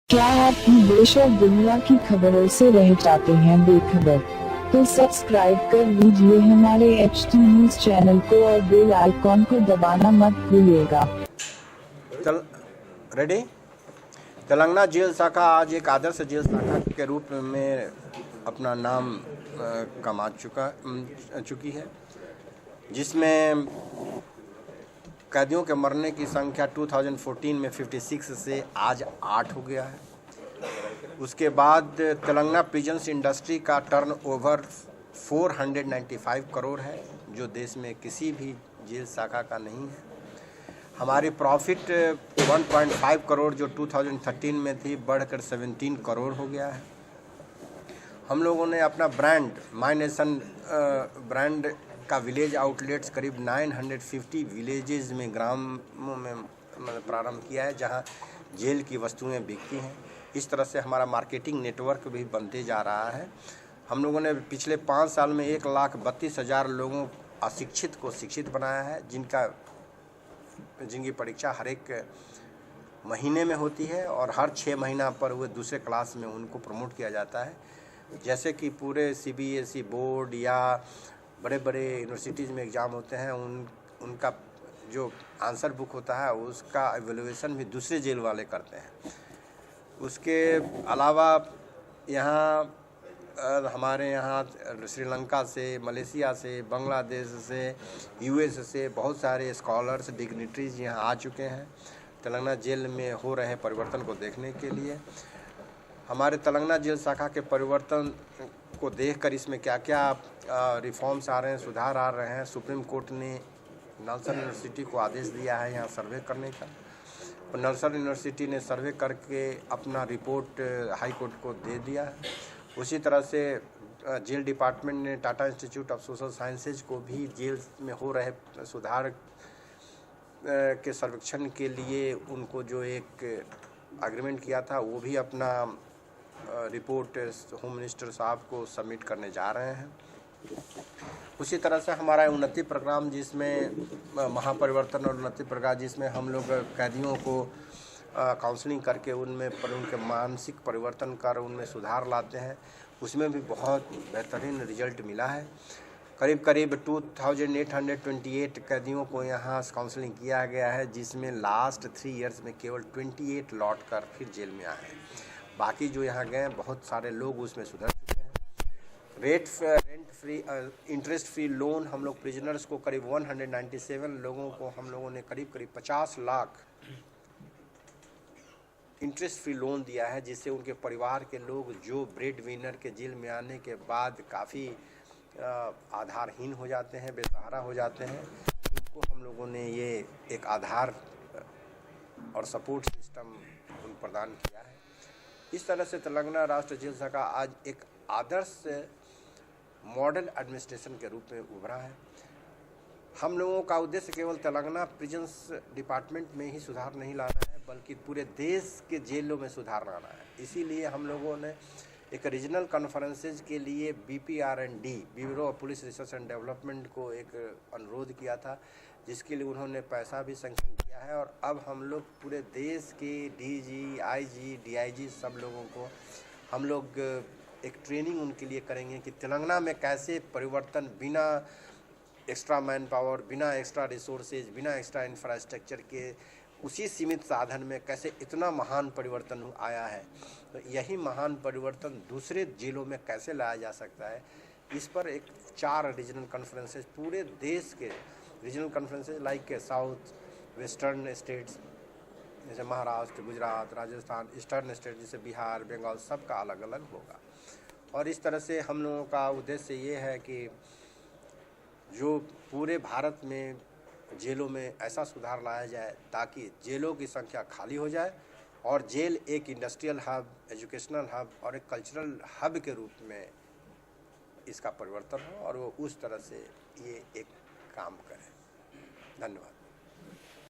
क्या आप भी देश और दुनिया की खबरों से रह जाते हैं बेखबर? तो सब्सक्राइब कर लीजिए हमारे HT न्यूज चैनल को और बेल आइकॉन को दबाना मत भूलिएगा। रेडी। तेलंगाना जेल शाखा आज एक आदर्श जेल शाखा के रूप में अपना नाम कमा चुकी है, जिसमें कैदियों के मरने की संख्या 2014 में 56 से आज 8 हो गया है। उसके बाद तेलंगाना प्रिजन्स इंडस्ट्री का टर्नओवर 495 करोड़ है, जो देश में किसी भी जेल शाखा का नहीं है। हमारी प्रॉफिट 1.5 करोड़ जो 2013 में थी बढ़कर 17 करोड़ हो गया है। हम लोगों ने अपना ब्रांड माय नेशन ब्रांड का विलेज आउटलेट्स करीब 950 विलेजेस में ग्रामों में प्रारंभ किया है, जहां जेल की वस्तुएं बिकती हैं। इस तरह से हमारा मार्केटिंग नेटवर्क भी बनते जा रहा है। हम लोगों ने पिछले 5 साल में 1,32,000 लोगों अशिक्षित को शिक्षित बनाया है, जिनकी परीक्षा हर एक महीने में होती है और हर 6 महीना पर वो दूसरे क्लास में उनको प्रमोट किया जाता है। जैसे कि पूरे CBSE बोर्ड या बड़े बड़े यूनिवर्सिटीज़ में एग्ज़ाम होते हैं, उनका जो आंसर बुक होता है उसका एवेल्यूएशन भी दूसरे जेल वाले करते हैं। उसके अलावा यहाँ हमारे यहाँ श्रीलंका से, मलेशिया से, बांग्लादेश से, US से बहुत सारे स्कॉलर्स, डिग्निटरीज यहाँ आ चुके हैं तेलंगाना जेल में हो रहे परिवर्तन को देखने के लिए। हमारे तेलंगाना जेल शाखा के परिवर्तन को देखकर इसमें क्या क्या रिफॉर्म्स आ रहे हैं, सुधार आ रहे हैं। सुप्रीम कोर्ट ने नलसा यूनिवर्सिटी को आदेश दिया है यहाँ सर्वे करने का। नलसा यूनिवर्सिटी ने सर्वे करके अपना रिपोर्ट हाई कोर्ट को दे दिया है। उसी तरह से जेल डिपार्टमेंट ने Tata institute of social sciences को भी जेल में हो रहे सुधार के सर्वेक्षण के लिए उनको जो एक एग्रीमेंट किया था, वो भी अपना रिपोर्ट होम मिनिस्टर साहब को सबमिट करने जा रहे हैं। उसी तरह से हमारा उन्नति प्रोग्राम, जिसमें महापरिवर्तन और उन्नति प्रोग्राम, जिसमें हम लोग कैदियों को काउंसलिंग करके उनके मानसिक परिवर्तन कर उनमें सुधार लाते हैं, उसमें भी बहुत बेहतरीन रिजल्ट मिला है। करीब करीब 2828 कैदियों को यहाँ काउंसलिंग किया गया है, जिसमें लास्ट 3 इयर्स में केवल 28 लौट कर फिर जेल में आए हैं। बाकी जो यहाँ गए बहुत सारे लोग उसमें सुधर चुके हैं। Rent free interest free loan हम लोग प्रिजनर्स को करीब 197 लोगों को हम लोगों ने करीब 50 लाख इंटरेस्ट फ्री लोन दिया है, जिससे उनके परिवार के लोग जो ब्रेड विनर के जेल में आने के बाद काफ़ी आधारहीन हो जाते हैं, बेसहारा हो जाते हैं, उनको हम लोगों ने ये एक आधार और सपोर्ट सिस्टम उन प्रदान किया है। इस तरह से तेलंगाना राष्ट्र जेल शाखा आज एक आदर्श मॉडल एडमिनिस्ट्रेशन के रूप में उभरा है। हम लोगों का उद्देश्य केवल तेलंगाना प्रिजन्स डिपार्टमेंट में ही सुधार नहीं लाना है, बल्कि पूरे देश के जेलों में सुधार लाना है। इसीलिए हम लोगों ने एक रीजनल कॉन्फ्रेंसेज के लिए BPR&D, bureau of police research and development को एक अनुरोध किया था, जिसके लिए उन्होंने पैसा भी सैंक्शन किया है। और अब हम लोग पूरे देश के DG, IG, DIG सब लोगों को हम लोग एक ट्रेनिंग उनके लिए करेंगे कि तेलंगाना में कैसे परिवर्तन बिना एक्स्ट्रा मैन पावर, बिना एक्स्ट्रा रिसोर्सेज, बिना एक्स्ट्रा इंफ्रास्ट्रक्चर के उसी सीमित साधन में कैसे इतना महान परिवर्तन आया है। तो यही महान परिवर्तन दूसरे जेलों में कैसे लाया जा सकता है, इस पर एक 4 रीजनल कॉन्फ्रेंसेज पूरे देश के रीजनल कॉन्फ्रेंसेज लाइक के साउथ वेस्टर्न स्टेट्स जैसे महाराष्ट्र, गुजरात, राजस्थान, ईस्टर्न स्टेट जैसे बिहार, बंगाल, सबका अलग अलग होगा। और इस तरह से हम लोगों का उद्देश्य ये है कि जो पूरे भारत में जेलों में ऐसा सुधार लाया जाए ताकि जेलों की संख्या खाली हो जाए और जेल एक इंडस्ट्रियल हब, एजुकेशनल हब और एक कल्चरल हब के रूप में इसका परिवर्तन हो और वो उस तरह से ये एक काम करे। धन्यवाद।